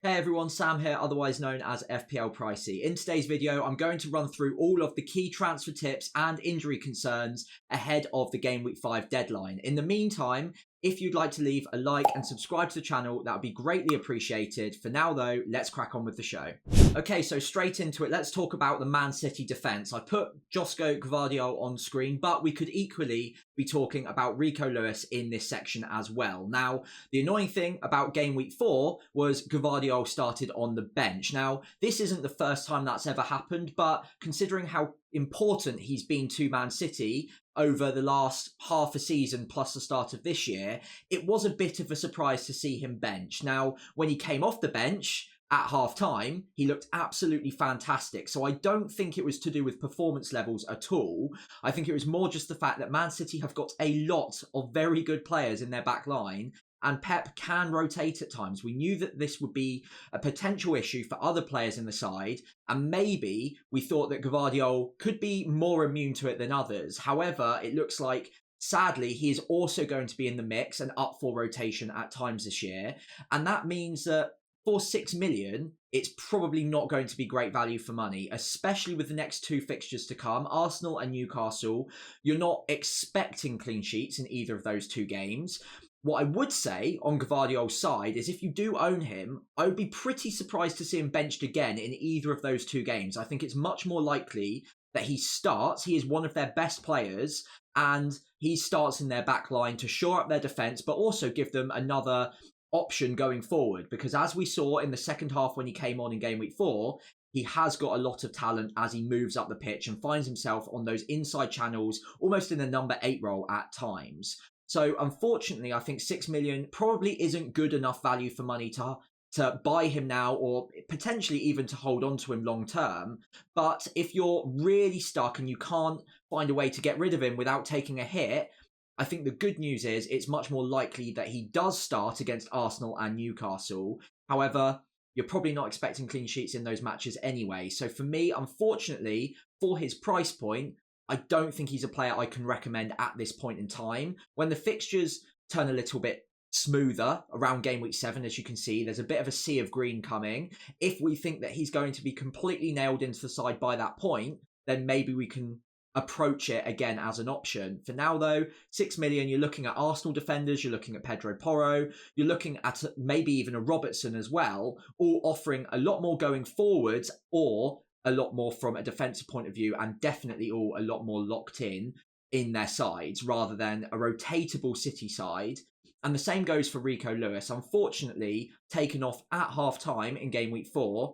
Hey everyone, Sam here, otherwise known as FPL Pricey. In today's video, I'm going to run through all of the key transfer tips and injury concerns ahead of the Game Week 5 deadline. In the meantime, if you'd like to leave a like and subscribe to the channel, that would be greatly appreciated. For now though, let's crack on with the show. Okay, so straight into it, let's talk about the Man City defence. I put Gvardiol on screen, but we could equally be talking about Rico Lewis in this section as well. Now, the annoying thing about Game Week 4 was Gvardiol started on the bench. Now, this isn't the first time that's ever happened, but considering how important he's been to Man City over the last half a season plus the start of this year, it was a bit of a surprise to see him bench. Now, when he came off the bench at half-time, he looked absolutely fantastic. So I don't think it was to do with performance levels at all. I think it was more just the fact that Man City have got a lot of very good players in their back line, and Pep can rotate at times. We knew that this would be a potential issue for other players in the side, and maybe we thought that Gvardiol could be more immune to it than others. However, it looks like, sadly, he is also going to be in the mix and up for rotation at times this year, and that means that for 6 million, it's probably not going to be great value for money, especially with the next two fixtures to come, Arsenal and Newcastle. You're not expecting clean sheets in either of those two games. What I would say on Gvardiol's side is if you do own him, I would be pretty surprised to see him benched again in either of those two games. I think it's much more likely that he starts. He is one of their best players, and he starts in their back line to shore up their defence, but also give them another option going forward. Because as we saw in the second half when he came on in Game Week 4, he has got a lot of talent as he moves up the pitch and finds himself on those inside channels, almost in the number 8 role at times. So unfortunately, I think 6 million probably isn't good enough value for money to buy him now, or potentially even to hold on to him long term. But if you're really stuck and you can't find a way to get rid of him without taking a hit, I think the good news is it's much more likely that he does start against Arsenal and Newcastle. However, you're probably not expecting clean sheets in those matches anyway. So for me, unfortunately, for his price point, I don't think he's a player I can recommend at this point in time. When the fixtures turn a little bit smoother around Game Week 7, as you can see, there's a bit of a sea of green coming. If we think that he's going to be completely nailed into the side by that point, then maybe we can approach it again as an option. For now though, 6 million, you're looking at Arsenal defenders, you're looking at Pedro Porro, you're looking at maybe even a Robertson as well, all offering a lot more going forwards, or a lot more from a defensive point of view, and definitely all a lot more locked in their sides rather than a rotatable City side. And the same goes for Rico Lewis, unfortunately taken off at half-time in Game Week 4.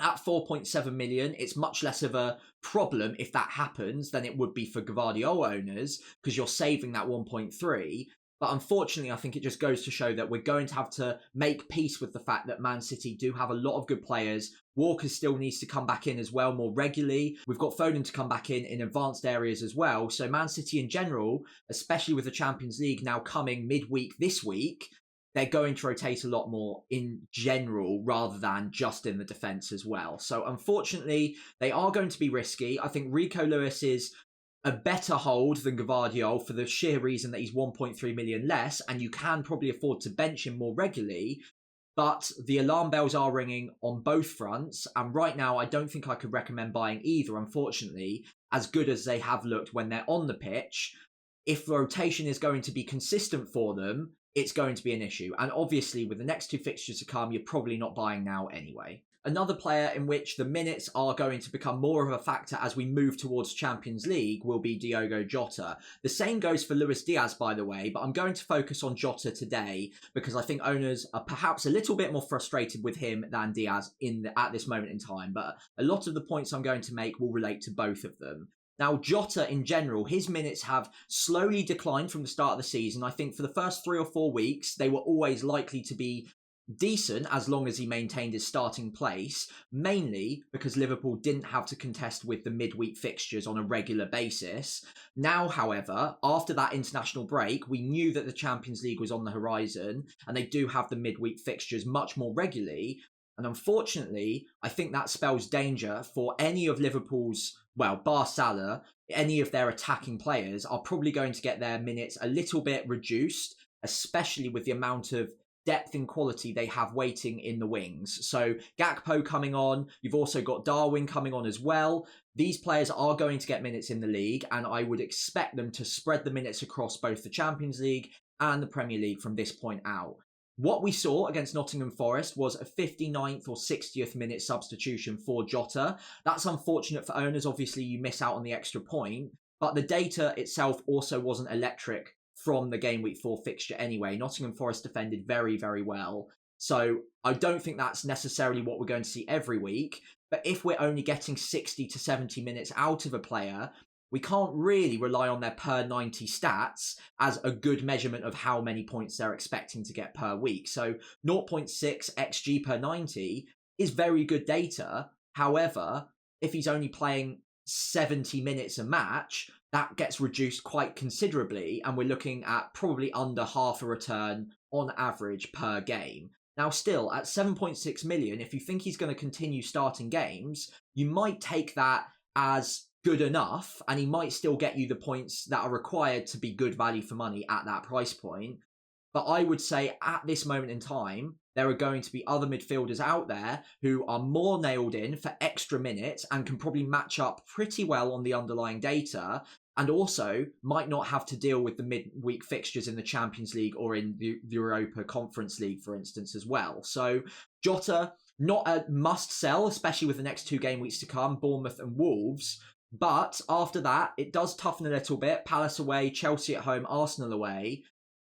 At 4.7 million, it's much less of a problem if that happens than it would be for Gvardiol owners, because you're saving that 1.3. But unfortunately, I think it just goes to show that we're going to have to make peace with the fact that Man City do have a lot of good players. Walker still needs to come back in as well more regularly. We've got Foden to come back in advanced areas as well. So Man City in general, especially with the Champions League now coming midweek this week, they're going to rotate a lot more in general rather than just in the defence as well. So unfortunately, they are going to be risky. I think Rico Lewis is a better hold than Gvardiol for the sheer reason that he's 1.3 million less, and you can probably afford to bench him more regularly. But the alarm bells are ringing on both fronts, and right now I don't think I could recommend buying either, unfortunately, as good as they have looked when they're on the pitch. If rotation is going to be consistent for them, it's going to be an issue. And obviously, with the next two fixtures to come, you're probably not buying now anyway. Another player in which the minutes are going to become more of a factor as we move towards Champions League will be Diogo Jota. The same goes for Luis Diaz, by the way, but I'm going to focus on Jota today because I think owners are perhaps a little bit more frustrated with him than Diaz at this moment in time. But a lot of the points I'm going to make will relate to both of them. Now, Jota, in general, his minutes have slowly declined from the start of the season. I think for the first 3 or 4 weeks, they were always likely to be decent as long as he maintained his starting place, mainly because Liverpool didn't have to contest with the midweek fixtures on a regular basis. Now, however, after that international break, we knew that the Champions League was on the horizon, and they do have the midweek fixtures much more regularly. And unfortunately, I think that spells danger for any of Liverpool's, well, bar Salah, any of their attacking players are probably going to get their minutes a little bit reduced, especially with the amount of depth and quality they have waiting in the wings. So Gakpo coming on, you've also got Darwin coming on as well. These players are going to get minutes in the league, and I would expect them to spread the minutes across both the Champions League and the Premier League from this point out. What we saw against Nottingham Forest was a 59th or 60th minute substitution for Jota. That's unfortunate for owners. Obviously, you miss out on the extra point, but the data itself also wasn't electric from the game week 4 fixture anyway. Nottingham Forest defended very, very well. So I don't think that's necessarily what we're going to see every week. But if we're only getting 60 to 70 minutes out of a player, we can't really rely on their per 90 stats as a good measurement of how many points they're expecting to get per week. So 0.6 XG per 90 is very good data. However, if he's only playing 70 minutes a match, that gets reduced quite considerably, and we're looking at probably under half a return on average per game. Now, still, at 7.6 million, if you think he's going to continue starting games, you might take that as good enough, and he might still get you the points that are required to be good value for money at that price point. But I would say at this moment in time, there are going to be other midfielders out there who are more nailed in for extra minutes and can probably match up pretty well on the underlying data, and also might not have to deal with the midweek fixtures in the Champions League or in the Europa Conference League, for instance, as well. So Jota, not a must sell, especially with the next 2 game weeks to come, Bournemouth and Wolves. But after that, it does toughen a little bit. Palace away, Chelsea at home, Arsenal away.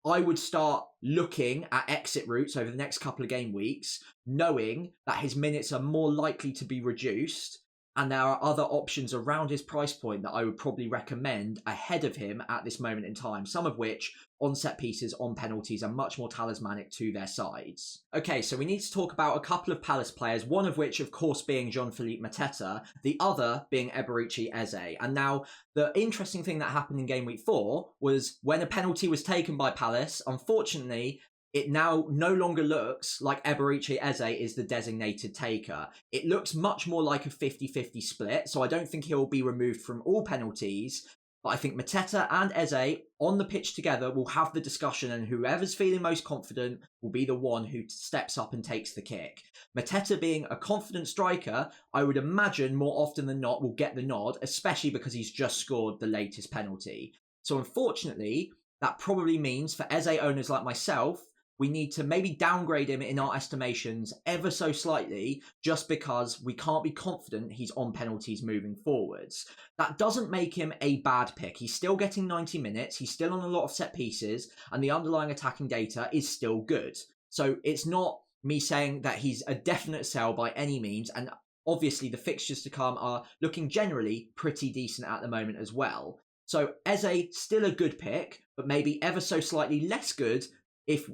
I would start looking at exit routes over the next couple of game weeks, knowing that his minutes are more likely to be reduced, and there are other options around his price point that I would probably recommend ahead of him at this moment in time, some of which on set pieces, on penalties, are much more talismanic to their sides. Okay, so we need to talk about a couple of Palace players, one of which, of course, being Jean-Philippe Mateta, the other being Eberechi Eze. And now, the interesting thing that happened in game week 4 was when a penalty was taken by Palace, unfortunately, it now no longer looks like Eberechi Eze is the designated taker. It looks much more like a 50-50 split, so I don't think he'll be removed from all penalties. But I think Mateta and Eze on the pitch together will have the discussion, and whoever's feeling most confident will be the one who steps up and takes the kick. Mateta, being a confident striker, I would imagine more often than not will get the nod, especially because he's just scored the latest penalty. So unfortunately, that probably means for Eze owners like myself, we need to maybe downgrade him in our estimations ever so slightly, just because we can't be confident he's on penalties moving forwards. That doesn't make him a bad pick. He's still getting 90 minutes, he's still on a lot of set pieces, and the underlying attacking data is still good. So it's not me saying that he's a definite sell by any means, and obviously the fixtures to come are looking generally pretty decent at the moment as well. So Eze, still a good pick, but maybe ever so slightly less good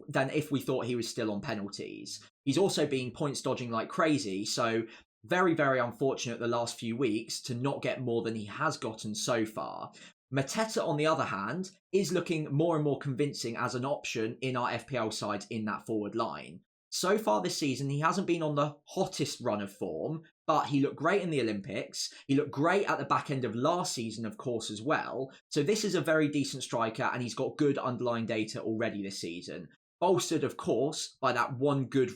than if we thought he was still on penalties. He's also been points dodging like crazy, so very, very unfortunate the last few weeks to not get more than he has gotten so far. Mateta, on the other hand, is looking more and more convincing as an option in our FPL sides in that forward line. So far this season, he hasn't been on the hottest run of form, but he looked great in the Olympics. He looked great at the back end of last season, of course, as well. So this is a very decent striker, and he's got good underlying data already this season. Bolstered, of course, by that one good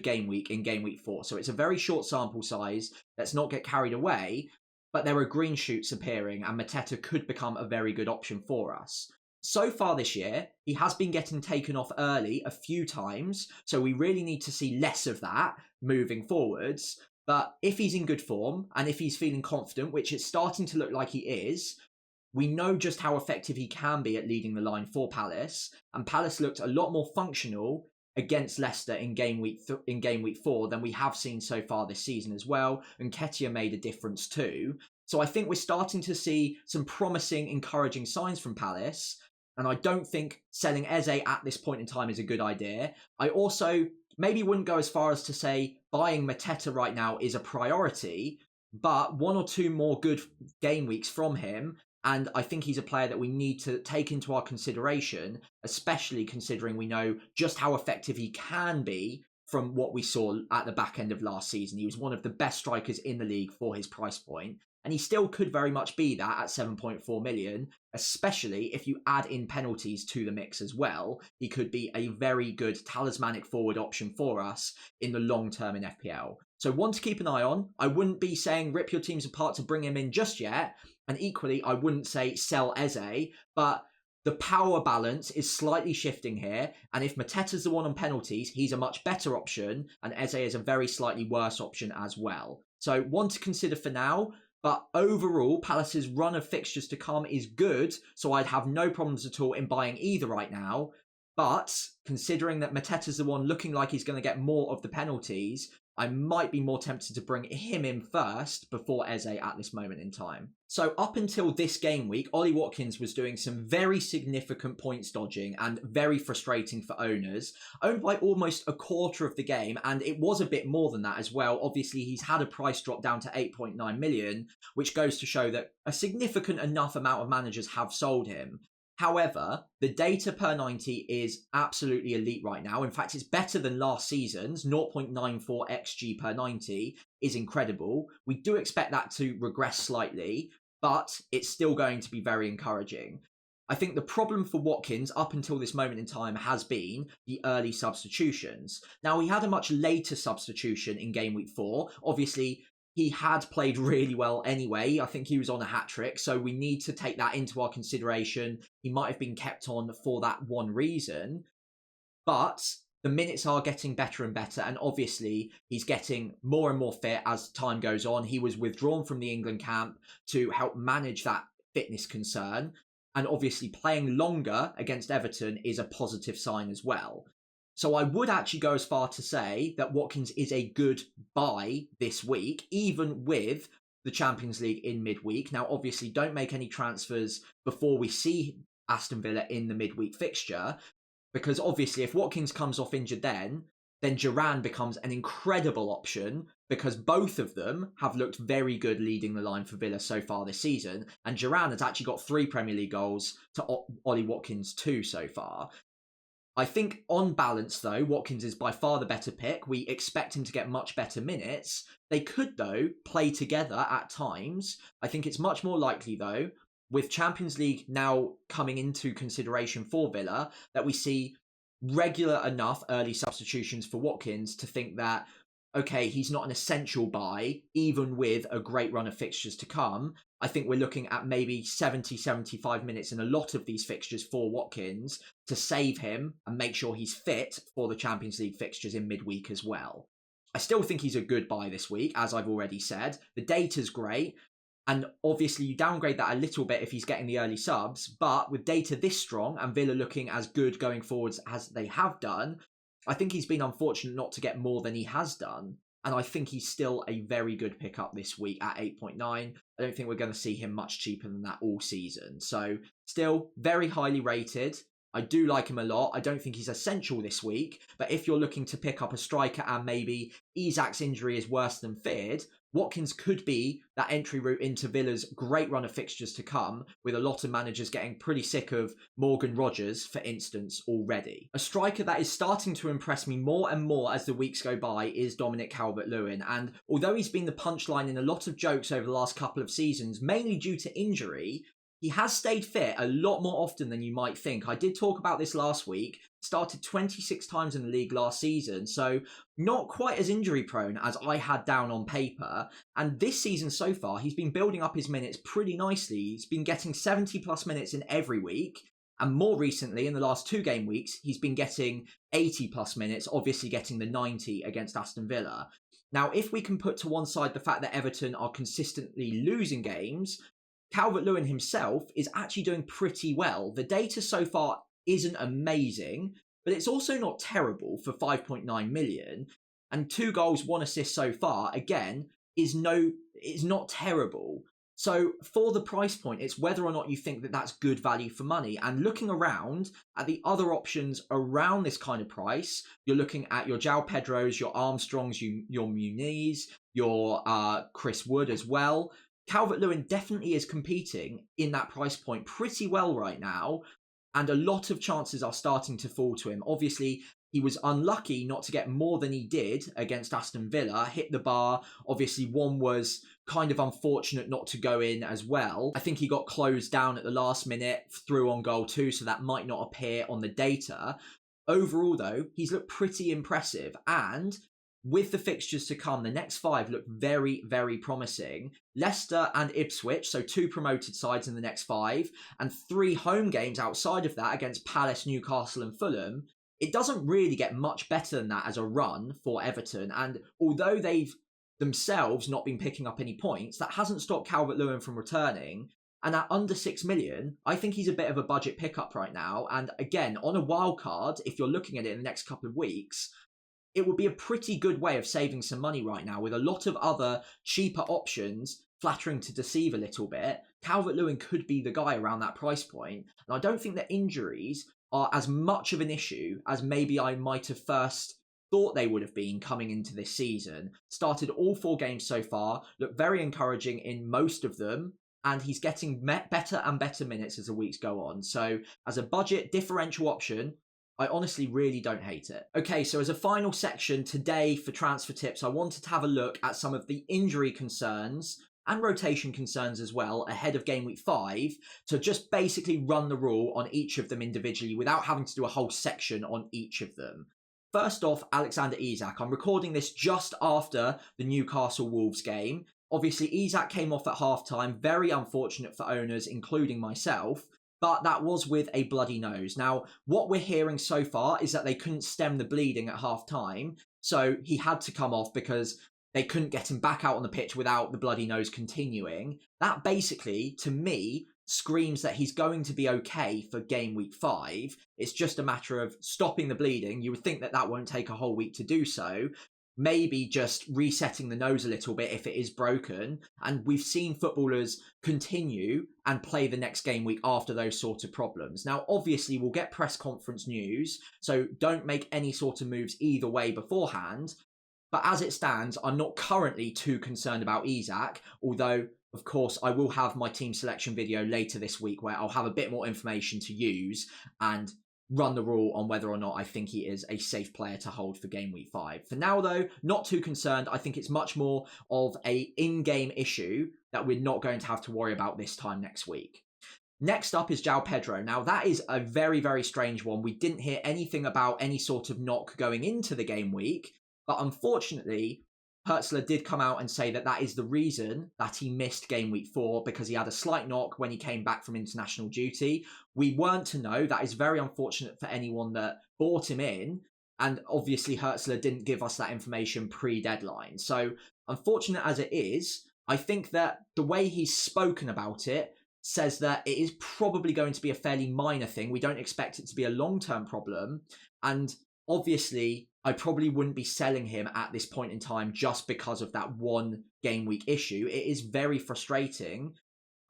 game week in game week 4. So it's a very short sample size. Let's not get carried away. But there are green shoots appearing, and Mateta could become a very good option for us. So far this year, he has been getting taken off early a few times, so we really need to see less of that moving forwards. But if he's in good form, and if he's feeling confident, which it's starting to look like he is, we know just how effective he can be at leading the line for Palace, and Palace looked a lot more functional against Leicester in game week 4 than we have seen so far this season as well, and Nketiah made a difference too. So I think we're starting to see some promising, encouraging signs from Palace, and I don't think selling Eze at this point in time is a good idea. I also maybe wouldn't go as far as to say buying Mateta right now is a priority, but 1 or 2 more good game weeks from him, and I think he's a player that we need to take into our consideration, especially considering we know just how effective he can be from what we saw at the back end of last season. He was one of the best strikers in the league for his price point. and he still could very much be that at 7.4 million, especially if you add in penalties to the mix as well. He could be a very good talismanic forward option for us in the long term in FPL. So one to keep an eye on. I wouldn't be saying rip your teams apart to bring him in just yet, and equally I wouldn't say sell Eze, but the power balance is slightly shifting here, and if Mateta's the one on penalties, he's a much better option, and Eze is a very slightly worse option as well. So one to consider for now, but overall, Palace's run of fixtures to come is good, so I'd have no problems at all in buying either right now. But considering that Mateta's the one looking like he's going to get more of the penalties, I might be more tempted to bring him in first before Eze at this moment in time. So up until this game week, Ollie Watkins was doing some very significant points dodging and very frustrating for owners, owned by almost a quarter of the game, and it was a bit more than that as well. Obviously, he's had a price drop down to 8.9 million, which goes to show that a significant enough amount of managers have sold him. However, the data per 90 is absolutely elite right now. In fact, it's better than last season's. 0.94 XG per 90 is incredible. We do expect that to regress slightly, but it's still going to be very encouraging. I think the problem for Watkins up until this moment in time has been the early substitutions. Now, he had a much later substitution in game week 4. Obviously, he had played really well anyway. I think he was on a hat-trick, so we need to take that into our consideration. He might have been kept on for that one reason, but the minutes are getting better and better, and obviously he's getting more and more fit as time goes on. He was withdrawn from the England camp to help manage that fitness concern, and obviously playing longer against Everton is a positive sign as well. So I would actually go as far to say that Watkins is a good buy this week, even with the Champions League in midweek. Now, obviously, don't make any transfers before we see Aston Villa in the midweek fixture, because obviously if Watkins comes off injured then Duran becomes an incredible option, because both of them have looked very good leading the line for Villa so far this season, and Duran has actually got 3 Premier League goals to Ollie Watkins 2 so far. I think on balance, though, Watkins is by far the better pick. We expect him to get much better minutes. They could, though, play together at times. I think it's much more likely, though, with Champions League now coming into consideration for Villa, that we see regular enough early substitutions for Watkins to think that, okay, he's not an essential buy, even with a great run of fixtures to come. I think we're looking at maybe 70, 75 minutes in a lot of these fixtures for Watkins to save him and make sure he's fit for the Champions League fixtures in midweek as well. I still think he's a good buy this week, as I've already said. The data's great, and obviously you downgrade that a little bit if he's getting the early subs, but with data this strong and Villa looking as good going forwards as they have done, I think he's been unfortunate not to get more than he has done. And I think he's still a very good pickup this week at 8.9. I don't think we're going to see him much cheaper than that all season. So still very highly rated. I do like him a lot. I don't think he's essential this week. But if you're looking to pick up a striker and maybe Isak's injury is worse than feared, Watkins could be that entry route into Villa's great run of fixtures to come, with a lot of managers getting pretty sick of Morgan Rogers, for instance, already. A striker that is starting to impress me more and more as the weeks go by is Dominic Calvert-Lewin, and although he's been the punchline in a lot of jokes over the last couple of seasons, mainly due to injury, he has stayed fit a lot more often than you might think. I did talk about this last week. Started 26 times in the league last season, so not quite as injury prone as I had down on paper. And this season so far, he's been building up his minutes pretty nicely. He's been getting 70 plus minutes in every week. And more recently, in the last 2 game weeks, he's been getting 80 plus minutes, obviously getting the 90 against Aston Villa. Now, if we can put to one side the fact that Everton are consistently losing games, Calvert-Lewin himself is actually doing pretty well. The data so far isn't amazing, but it's also not terrible for 5.9 million. And 2 goals, 1 assist so far, again, is not terrible. So for the price point, it's whether or not you think that that's good value for money. And looking around at the other options around this kind of price, you're looking at your João Pedros, your Armstrongs, your Muniz, your Chris Wood as well. Calvert-Lewin definitely is competing in that price point pretty well right now, and a lot of chances are starting to fall to him. Obviously, he was unlucky not to get more than he did against Aston Villa, hit the bar. Obviously, one was kind of unfortunate not to go in as well. I think he got closed down at the last minute through on goal too, so that might not appear on the data. Overall, though, he's looked pretty impressive, and with the fixtures to come, the next 5 look very, very promising. Leicester and Ipswich, so 2 promoted sides in the next 5, and 3 home games outside of that against Palace, Newcastle and Fulham. It doesn't really get much better than that as a run for Everton, and although they've themselves not been picking up any points, that hasn't stopped Calvert-Lewin from returning. And at under 6 million, I think he's a bit of a budget pickup right now. And again, on a wild card, if you're looking at it in the next couple of weeks, it would be a pretty good way of saving some money right now with a lot of other cheaper options flattering to deceive a little bit. Calvert-Lewin could be the guy around that price point. And I don't think that injuries are as much of an issue as maybe I might have first thought they would have been coming into this season. Started all 4 games so far, looked very encouraging in most of them, and he's getting better and better minutes as the weeks go on. So as a budget differential option, I honestly really don't hate it. Okay, so as a final section today for transfer tips, I wanted to have a look at some of the injury concerns and rotation concerns as well ahead of game week 5 to just basically run the rule on each of them individually without having to do a whole section on each of them. First off, Alexander Isak. I'm recording this just after the Newcastle Wolves game. Obviously, Isak came off at halftime. Very unfortunate for owners, including myself. But that was with a bloody nose. Now, what we're hearing so far is that they couldn't stem the bleeding at halftime. So he had to come off because they couldn't get him back out on the pitch without the bloody nose continuing. That basically, to me, screams that he's going to be okay for game week 5. It's just a matter of stopping the bleeding. You would think that that won't take a whole week to do so. Maybe just resetting the nose a little bit if it is broken. And we've seen footballers continue and play the next game week after those sort of problems. Now, obviously, we'll get press conference news, so don't make any sort of moves either way beforehand. But as it stands, I'm not currently too concerned about Isak, although, of course, I will have my team selection video later this week where I'll have a bit more information to use and run the rule on whether or not I think he is a safe player to hold for game week 5. For now, though, not too concerned. I think it's much more of a in-game issue that we're not going to have to worry about this time next week. Next up is João Pedro. Now, that is a very, very strange one. We didn't hear anything about any sort of knock going into the game week, but unfortunately, Hertzler did come out and say that that is the reason that he missed game week 4 because he had a slight knock when he came back from international duty. We weren't to know. That is very unfortunate for anyone that bought him in. And obviously Hertzler didn't give us that information pre-deadline. So unfortunate as it is, I think that the way he's spoken about it says that it is probably going to be a fairly minor thing. We don't expect it to be a long-term problem. And obviously, I probably wouldn't be selling him at this point in time just because of that one game week issue. It is very frustrating,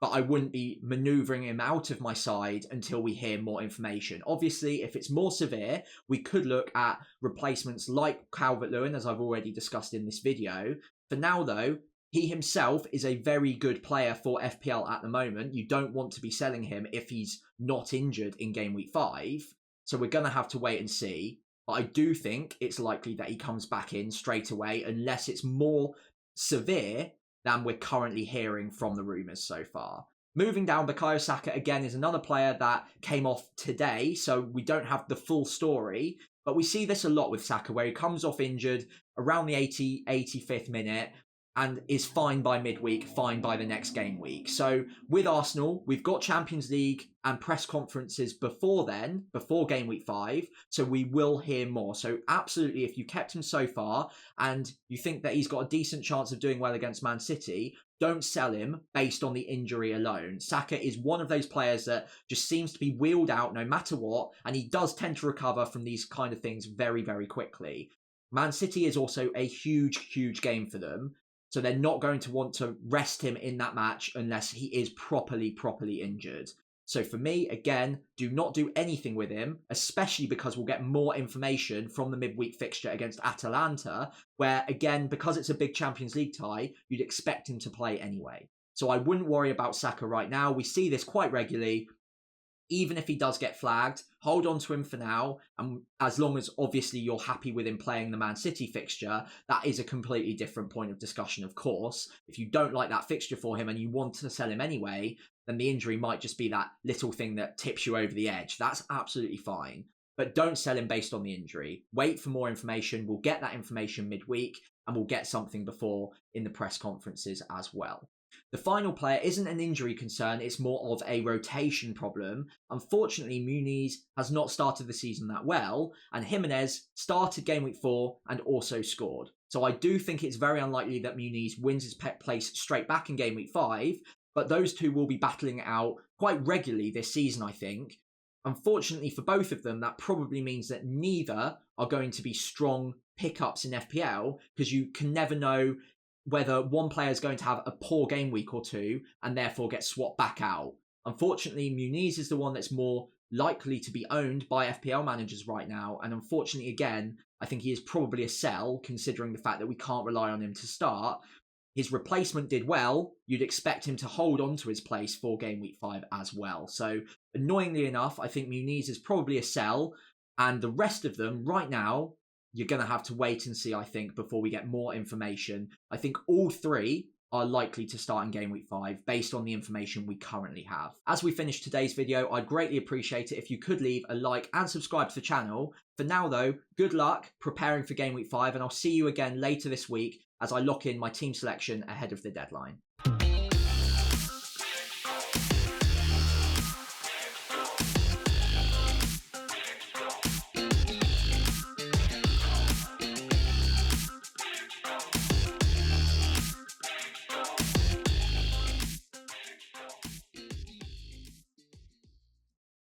but I wouldn't be maneuvering him out of my side until we hear more information. Obviously, if it's more severe, we could look at replacements like Calvert-Lewin, as I've already discussed in this video. For now, though, he himself is a very good player for FPL at the moment. You don't want to be selling him if he's not injured in game week 5. So we're going to have to wait and see. But I do think it's likely that he comes back in straight away unless it's more severe than we're currently hearing from the rumours so fur. Moving down, Bukayo Saka again is another player that came off today, so we don't have the full story. But we see this a lot with Saka where he comes off injured around the 85th minute and is fine by midweek, fine by the next game week. So with Arsenal, we've got Champions League and press conferences before then, before game week 5. So we will hear more. So absolutely, if you kept him so far and you think that he's got a decent chance of doing well against Man City, don't sell him based on the injury alone. Saka is one of those players that just seems to be wheeled out no matter what. And he does tend to recover from these kind of things very, very quickly. Man City is also a huge, huge game for them. So they're not going to want to rest him in that match unless he is properly injured. So for me, again, do not do anything with him, especially because we'll get more information from the midweek fixture against Atalanta, where, again, because it's a big Champions League tie, you'd expect him to play anyway. So I wouldn't worry about Saka right now. We see this quite regularly. even if he does get flagged, hold on to him for now. And as long as obviously you're happy with him playing the Man City fixture, that is a completely different point of discussion, of course. If you don't like that fixture for him and you want to sell him anyway, then the injury might just be that little thing that tips you over the edge. That's absolutely fine. But don't sell him based on the injury. Wait for more information. We'll get that information midweek, and we'll get something before in the press conferences as well. The final player isn't an injury concern, it's more of a rotation problem. Unfortunately, Muniz has not started the season that well, and Jimenez started game week 4 and also scored. So I do think it's very unlikely that Muniz wins his place straight back in game week 5, but those two will be battling it out quite regularly this season, I think. Unfortunately for both of them, that probably means that neither are going to be strong pickups in FPL, because you can never know whether one player is going to have a poor game week or two and therefore get swapped back out. Unfortunately, Muniz is the one that's more likely to be owned by FPL managers right now. And unfortunately, again, I think he is probably a sell, considering the fact that we can't rely on him to start. His replacement did well. You'd expect him to hold on to his place for game week 5 as well. So annoyingly enough, I think Muniz is probably a sell. And the rest of them right now, you're going to have to wait and see, I think, before we get more information. I think all three are likely to start in game week 5 based on the information we currently have. As we finish today's video, I'd greatly appreciate it if you could leave a like and subscribe to the channel. For now though, good luck preparing for game week 5, and I'll see you again later this week as I lock in my team selection ahead of the deadline.